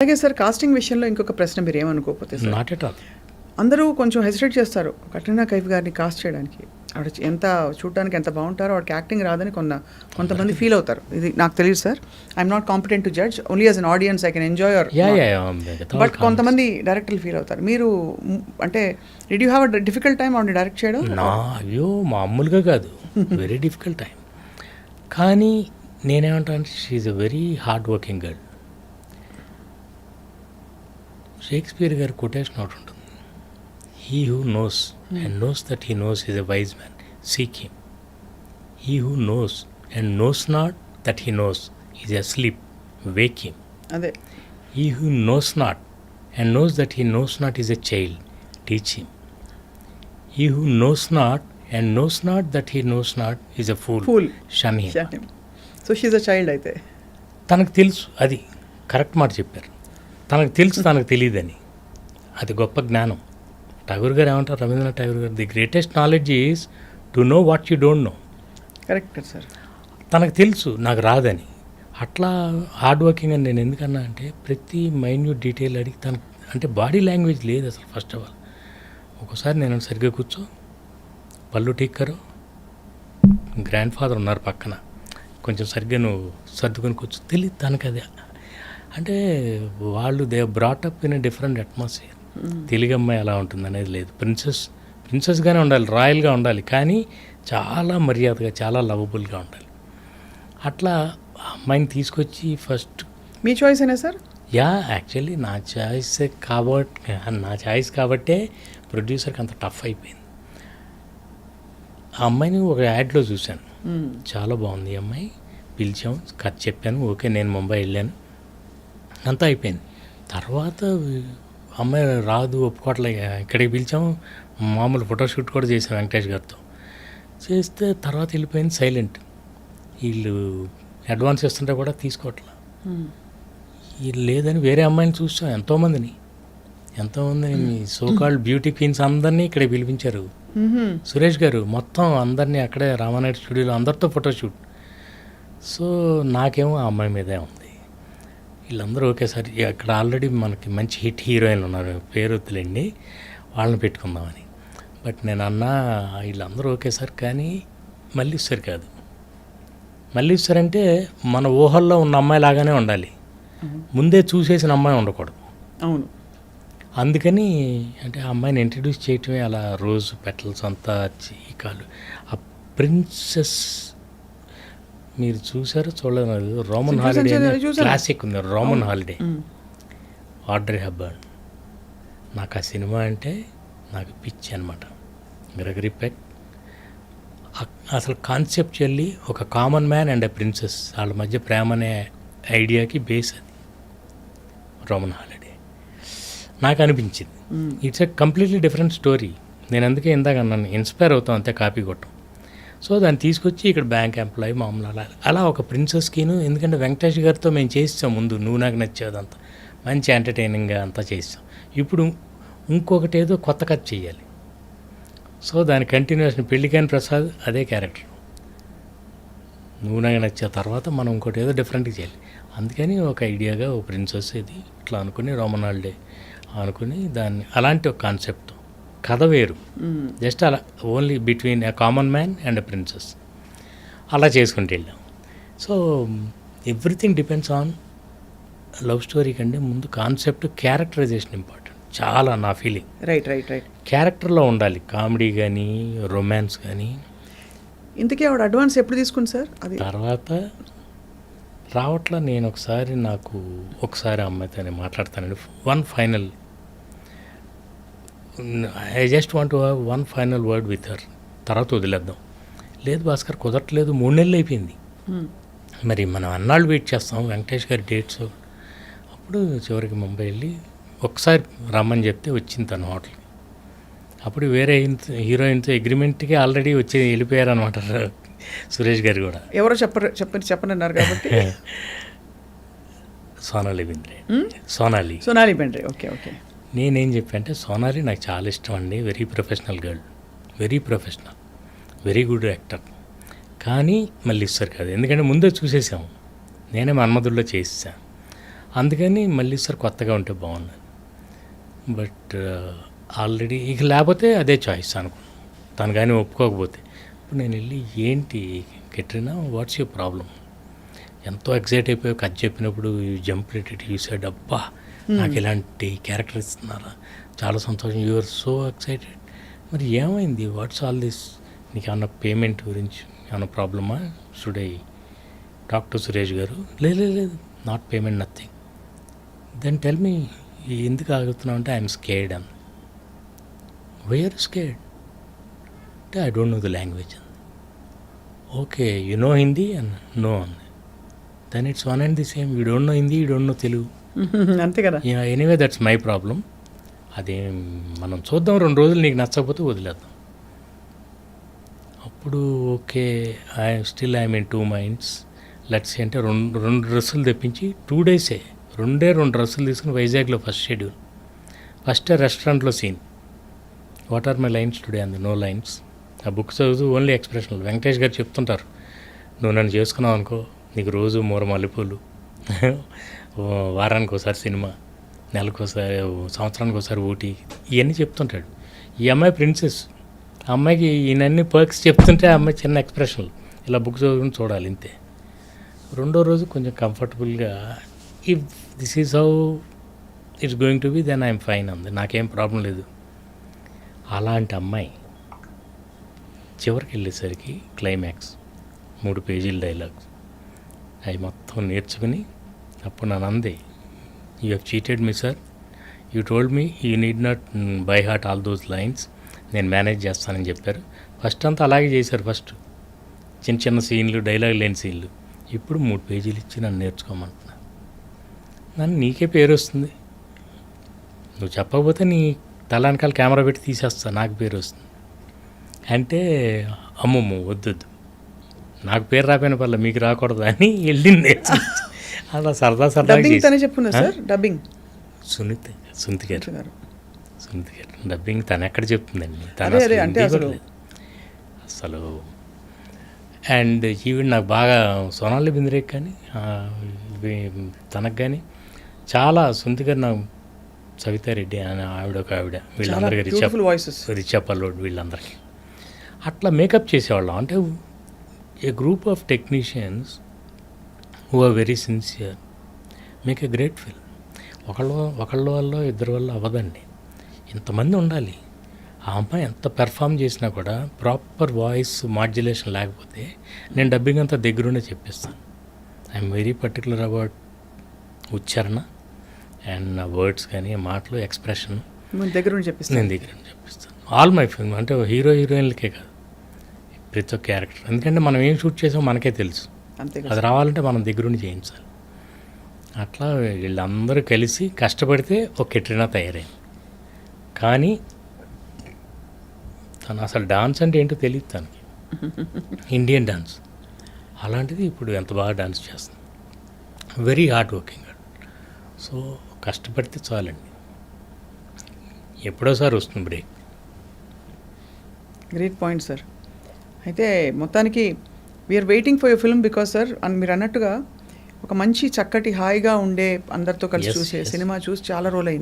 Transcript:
అలాగే sir casting విషయంలో ఇంకొక ప్రశ్న మీరు ఏమనుకోకపోతే సార్, నాట్ ఎట్ ఆల్. అందరూ కొంచెం హెసిటేట్ చేస్తారు కట్రీనా కైఫ్ గారిని కాస్ట్ చేయడానికి. ఆవిడ ఎంత చూడడానికి ఎంత బాగుంటారో ఆవిడకి యాక్టింగ్ రాదని కొంతమంది ఫీల్ అవుతారు. ఇది నాకు తెలియదు sir, I'm not competent to judge, only as an audience I can enjoy your. But కొంతమంది డైరెక్టర్లు ఫీల్ అవుతారు. మీరు అంటే did you have a difficult time ఆవిడని డైరెక్ట్ చేయడం? అయ్యో మామూలుగా కాదు, వెరీ డిఫికల్ట్ టైం. కానీ నేనేమంటాను, she's a very hard working girl. Shakespeare గారి కొటేషన్ ఒకటి ఉంటుంది, he who knows and knows that he knows is a wise man, seek him. He who knows and knows not that he knows is asleep, wake him. అదే, he who knows not and knows that he knows not is a child, teach him. He who knows not and knows not that he knows not is a fool, shun him. So she's a child. అయితే తనకు తెలుసు, అది correct మాట చెప్పారు, తనకు తెలుసు తనకు తెలియదని. అది గొప్ప జ్ఞానం. ఠాగూర్ గారు ఏమంటారు, రవీంద్రనాథ్ ఠాగూర్ గారు, the greatest knowledge is to know what you don't no. Correct sir. తనకు తెలుసు నాకు రాదని. అట్లా హార్డ్ వర్కింగ్ అని నేను ఎందుకన్నా అంటే, ప్రతి మైన్యూట్ డీటెయిల్ అడిగి తనకు అంటే బాడీ లాంగ్వేజ్ లేదు అసలు. ఫస్ట్ ఆఫ్ ఆల్ ఒక్కోసారి నేను సరిగ్గా కూర్చో, పళ్ళు టీక్కరు, గ్రాండ్ ఫాదర్ ఉన్నారు పక్కన, కొంచెం సరిగ్గా నువ్వు సర్దుకొని కూర్చో, తెలియదు తనకు. అదే అంటే వాళ్ళు they brought up in a different atmosphere. Telugu అమ్మాయి ఎలా ఉంటుంది అనేది లేదు. ప్రిన్సెస్గానే ఉండాలి, రాయల్గా ఉండాలి, కానీ చాలా మర్యాదగా, చాలా లవబుల్గా ఉండాలి. అట్లా అమ్మాయిని తీసుకొచ్చి ఫస్ట్. మీ చాయిస్ అయినా సార్? యా, యాక్చువల్లీ నా చాయిస్ కాబట్టే ప్రొడ్యూసర్కి అంత టఫ్ అయిపోయింది. ఆ అమ్మాయిని ఒక యాడ్లో చూశాను, చాలా బాగుంది ఈ అమ్మాయి, పిలిచాం, కథ చెప్పాను, ఓకే, నేను ముంబై వెళ్ళాను, అంతా అయిపోయింది. తర్వాత అమ్మాయి రాదు, ఒప్పుకోవట్లే, ఇక్కడికి పిలిచాము, మామూలు ఫోటోషూట్ కూడా చేశాం వెంకటేష్ గారితో. చేస్తే తర్వాత వెళ్ళిపోయింది సైలెంట్. వీళ్ళు అడ్వాన్స్ ఇస్తుంటే కూడా తీసుకోవట్లా. వీళ్ళు లేదని వేరే అమ్మాయిని చూసాం, ఎంతోమందిని మీ సోకాల్డ్ బ్యూటీ క్వీన్స్ అందరినీ ఇక్కడే పిలిపించారు. సురేష్ గారు మొత్తం అందరినీ అక్కడే రామానాయుడు స్టూడియోలో అందరితో ఫోటోషూట్. సో నాకేమో ఆ అమ్మాయి మీదే ఉంది. వీళ్ళందరూ ఒకేసారి, అక్కడ ఆల్రెడీ మనకి మంచి హిట్ హీరోయిన్లు ఉన్నారు, పేరు వద్దులేండి, వాళ్ళని పెట్టుకుందామని. బట్ నేను అన్నా వీళ్ళందరూ ఒకేసారి, కానీ మల్లీశ్వరి కాదు. మల్లీశ్వరి అంటే మన ఊహల్లో ఉన్న అమ్మాయి లాగానే ఉండాలి, ముందే చూసేసిన అమ్మాయి ఉండకూడదు. అవును. అందుకని అంటే ఆ అమ్మాయిని ఇంట్రడ్యూస్ చేయటమే అలా, రోజ్ పెటల్స్ అంతా చీకాలు. ఆ ప్రిన్సెస్ మీరు చూసారో చూడలేదు, రోమన్ హాలిడే క్లాసిక్ ఉంది, రోమన్ హాలిడే, ఆడ్రీ హెప్బర్న్. నాకు ఆ సినిమా అంటే నాకు పిచ్చి అనమాట. గ్రెగరీ పెక్ అసలు కాన్సెప్చువల్లీ ఒక common man and a princess, వాళ్ళ మధ్య ప్రేమ అనే ఐడియాకి బేస్ అది రోమన్ హాలిడే. నాకు అనిపించింది it's a completely different story. నేను అందుకే ఇందాక అన్నాను, ఇన్స్పైర్ అవుతాం అంతే, కాపీ కొట్టం. సో దాన్ని తీసుకొచ్చి ఇక్కడ బ్యాంక్ ఎంప్లాయీ మామూలు అలా ఒక ప్రిన్సెస్కిను. ఎందుకంటే వెంకటేష్ గారితో మేము చేస్తాం ముందు, నువ్వు నాకు నచ్చేదంతా మంచి ఎంటర్టైనింగ్గా అంతా చేస్తాం. ఇప్పుడు ఇంకొకటి ఏదో కొత్త కథ చేయాలి. సో దాని కంటిన్యూషన్ పెళ్ళికాని ప్రసాద్ అదే క్యారెక్టర్, నువ్వు నాకు నచ్చే తర్వాత మనం ఇంకోటి ఏదో డిఫరెంట్గా చేయాలి. అందుకని ఒక ఐడియాగా ఒక ప్రిన్సెస్ ఇది ఇట్లా అనుకుని రోమన్ హాలిడే అనుకుని దాన్ని అలాంటి ఒక కాన్సెప్ట్, కథ వేరు, జస్ట్ అలా only between a common man and a princess అలా చేసుకుంటూ వెళ్ళాం. So everything depends on love story కంటే ముందు కాన్సెప్ట్, క్యారెక్టరైజేషన్ ఇంపార్టెంట్ చాలా, నా ఫీలింగ్. రైట్. క్యారెక్టర్లో ఉండాలి, కామెడీ కానీ రొమాన్స్ కానీ. ఇంతకీ ఆవిడ అడ్వాన్స్ ఎప్పుడు తీసుకుంది సార్? అది తర్వాత రావట్లా. నేను ఒకసారి అమ్మాయితో మాట్లాడతానండి, one final, I just want to have one final word with her, తర్వాత వదిలేద్దాం. లేదు భాస్కర్ కుదరట్లేదు, 3 నెలలు అయిపోయింది, మరి మనం అన్నాళ్ళు వెయిట్ చేస్తాం వెంకటేష్ గారి డేట్స్. అప్పుడు చివరికి ముంబై వెళ్ళి ఒకసారి రమ్మని చెప్తే వచ్చింది తన హోటల్కి. అప్పుడు వేరే హీరోయిన్తో అగ్రిమెంట్కి ఆల్రెడీ వచ్చి వెళ్ళిపోయారు అనమాట సురేష్ గారు కూడా. ఎవరో చెప్పనన్నారు కాబట్టి సోనాలి బెంద్రే. ఓకే. నేనేం చెప్పానంటే, సోనాలి నాకు చాలా ఇష్టం అండి, very professional girl, very professional, very good actor, కానీ మళ్ళీ ఇస్తారు కాదు, ఎందుకంటే ముందే చూసేసాము, నేనే మన్మధుల్లో చేసేసాను. అందుకని మళ్ళీ సార్ కొత్తగా ఉంటే బాగుంది. బట్ ఆల్రెడీ ఇక లేకపోతే అదే చాయిస్ అనుకో, తను కానీ ఒప్పుకోకపోతే. ఇప్పుడు నేను వెళ్ళి ఏంటి కెట్రినా వాట్స్ యువర్ ప్రాబ్లం, ఎంతో ఎక్సైట్ అయిపోయి కథ చెప్పినప్పుడు జంప్ రేటెడ్ యూ సెడ్ అబ్బా నాకు ఇలాంటి క్యారెక్టర్ ఇస్తున్నారా, చాలా సంతోషం, యు ఆర్ సో ఎక్సైటెడ్. మరి ఏమైంది, వాట్స్ ఆల్ దిస్, నీకు ఏమన్నా పేమెంట్ గురించి ఏమన్నా ప్రాబ్లమా, should I talk to Suresh గారు? లేదు not payment, nothing. Then tell me ఎందుకు ఆగుతున్నావు అంటే ఐఎమ్ స్కేర్డ్ అని. వై ఆర్ స్కేర్డ్ అంటే I don't know the language అని. Okay you know Hindi and no అంది. Then it's one and the same, you don't know Hindi, you don't know Telugu. అంతే కదా. Anyway that's my problem. అదే మనం చూద్దాం, 2 రోజులు నీకు నచ్చకపోతే వదిలేద్దాం. అప్పుడు okay I'm in 2 minds. Let's అంటే రెండు డ్రెస్సులు తెప్పించి 2 days రెండే 2 డ్రెస్సులు తీసుకుని వైజాగ్లో ఫస్ట్ షెడ్యూల్. ఫస్ట్ రెస్టారెంట్లో scene, what are my lines today అంది, నో లైన్స్. ఆ బుక్ చదువుతూ ఓన్లీ ఎక్స్ప్రెషన్లు. వెంకటేష్ గారు చెప్తుంటారు, నువ్వు నన్ను చేసుకున్నావు అనుకో నీకు రోజు 3 మల్లెపూలు, వారానికి ఒకసారి సినిమా, నెలకోసారి, సంవత్సరానికి ఒకసారి ఊటీ, ఇవన్నీ చెప్తుంటాడు. ఈ అమ్మాయి ప్రిన్సెస్, ఆ అమ్మాయికి ఈయనన్ని పర్క్స్ చెప్తుంటే ఆ అమ్మాయి చిన్న ఎక్స్ప్రెషన్లు ఇలా బుక్ చదువుకుని చూడాలి ఇంతే. 2వ రోజు కొంచెం కంఫర్టబుల్గా if this is how it's going to be then I'm fine అంది, నాకేం ప్రాబ్లం లేదు. అలాంటి అమ్మాయి చివరికి వెళ్ళేసరికి క్లైమాక్స్ 3 పేజీల డైలాగ్స్ అవి మొత్తం నేర్చుకుని అప్పుడు నన్ను అంది, you have cheated me sir, you told me you need not by heart all those lines, నేను మేనేజ్ చేస్తానని చెప్పారు. ఫస్ట్ అంతా అలాగే చేశారు, ఫస్ట్ చిన్న సీన్లు, డైలాగ్ లేని సీన్లు. ఇప్పుడు 3 పేజీలు ఇచ్చి నన్ను నేర్చుకోమంటున్నా. నన్ను నీకే పేరు వస్తుంది, నువ్వు చెప్పకపోతే నీ తలానికాల కెమెరా పెట్టి తీసేస్తా, నాకు పేరు వస్తుంది అంటే అమ్మమ్మ వద్దు, నాకు పేరు రాపోయిన పర్లేదు మీకు రాకూడదు అని వెళ్ళింది. అలా సరదా చెప్పున్నా సార్ డబ్బింగ్ సునీత గారు డబ్బింగ్ తను ఎక్కడ చెప్తుందండి, అసలు. అండ్ ఈవెన్ నాకు బాగా సోనాలి బింద్రేకి కానీ తనకు కానీ చాలా, సునీత గారు నాకు, సవితారెడ్డి అని ఆవిడ వీళ్ళందరికీ రిచా పల్లోడ్ వీళ్ళందరికీ అట్లా మేకప్ చేసేవాళ్ళం. అంటే a group of technicians who are very sincere make a great film. ఒకళ్ళ వల్ల 2 వల్ల అవ్వదండి, ఇంతమంది ఉండాలి. ఆ అమ్మాయి ఎంత పెర్ఫామ్ చేసినా కూడా ప్రాపర్ వాయిస్ మాడ్యులేషన్ లేకపోతే నేను డబ్బింగ్ అంతా దగ్గరుండే చెప్పిస్తాను. ఐఎమ్ వెరీ పర్టికులర్ అబౌట్ ఉచ్చారణ అండ్ నా వర్డ్స్ కానీ మాటలు, ఎక్స్ప్రెషన్ నేను దగ్గర చెప్పిస్తాను. ఆల్ మై ఫిల్మ్ అంటే హీరోయిన్లకే కాదు, ప్రతి ఒక్క క్యారెక్టర్. ఎందుకంటే మనం ఏం షూట్ చేసామో మనకే తెలుసు, అది రావాలంటే మనం దగ్గరుండి చేయించాలి. అట్లా వీళ్ళందరూ కలిసి కష్టపడితే ఒక కెట్రినా తయారైంది. కానీ తను అసలు డాన్స్ అంటే ఏంటో తెలియదు తనకి, ఇండియన్ డాన్స్. అలాంటిది ఇప్పుడు ఎంత బాగా డాన్స్ చేస్తుంది, వెరీ హార్డ్ వర్కింగ్. సో కష్టపడితే చాలండి, ఎప్పుడోసారి వస్తుంది బ్రేక్. Great point sir. అయితే మొత్తానికి we are waiting for your film because sir మీరు అన్నట్టుగా ఒక మంచి చక్కటి హాయిగా ఉండే అందరితో కలిసి చూసే సినిమా చూసి చాలా రోజులైంది.